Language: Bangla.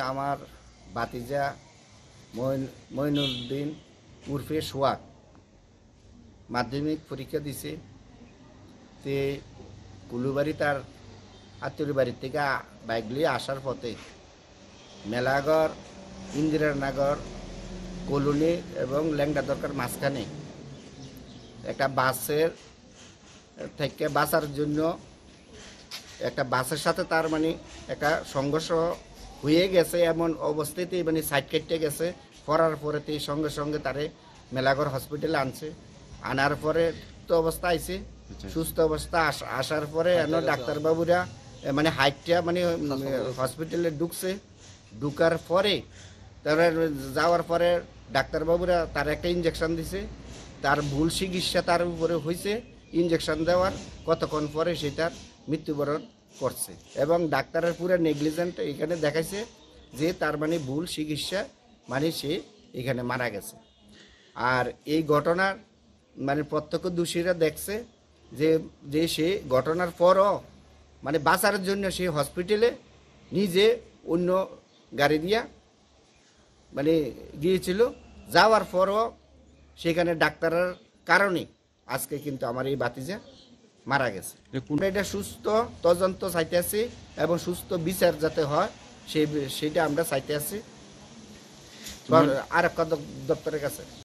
আমার বাতিজা মইনুদ্দিন উর্ফে সোহাগ মাধ্যমিক পরীক্ষা দিছে। তে কুলুবাড়ি তার আত্মীয় বাড়ির থেকে বাইক নিয়ে আসার পথে মেলাগড়, ইন্দিরানগর, কলোনি এবং ল্যাংড়া দরকার মাঝখানে একটা বাসের থেকে বাঁচার জন্য একটা বাসের সাথে তার মানে একটা সংঘর্ষ হয়ে গেছে। এমন অবস্থাতেই মানে সাইড কেটে গেছে। পড়ার পরেতে সঙ্গে সঙ্গে তারে মেলাগড় হসপিটালে আনছে। আনার পরে তো অবস্থা আইছে, সুস্থ অবস্থা আসার পরে ডাক্তারবাবুরা মানে হাইটটা মানে হসপিটালে ঢুকছে। ঢুকার পরে তারা যাওয়ার পরে ডাক্তারবাবুরা তার একটা ইঞ্জেকশন দিছে। তার ভুল চিকিৎসা তার উপরে হয়েছে। ইঞ্জেকশন দেওয়ার কতক্ষণ পরে সে তার মৃত্যুবরণ করছে এবং ডাক্তারের পুরো নেগলিজেন্ট এখানে দেখাইছে যে তার মানে ভুল চিকিৎসা মানে সে এখানে মারা গেছে। আর এই ঘটনার মানে প্রত্যক্ষদর্শীরা দেখছে যে সে ঘটনার পরও মানে বাঁচার জন্য সে হসপিটালে নিজে অন্য গাড়ি দিয়া মানে গিয়েছিল। যাওয়ার পরও সেখানে ডাক্তারের কারণে আজকে কিন্তু আমার এই বাতিজা মারা গেছে। এটা সুস্থ তদন্ত চাইতে আছি এবং সুস্থ বিচার যাতে হয় সেটা আমরা চাইতে আছি আরক্ষা দপ্তরের কাছে।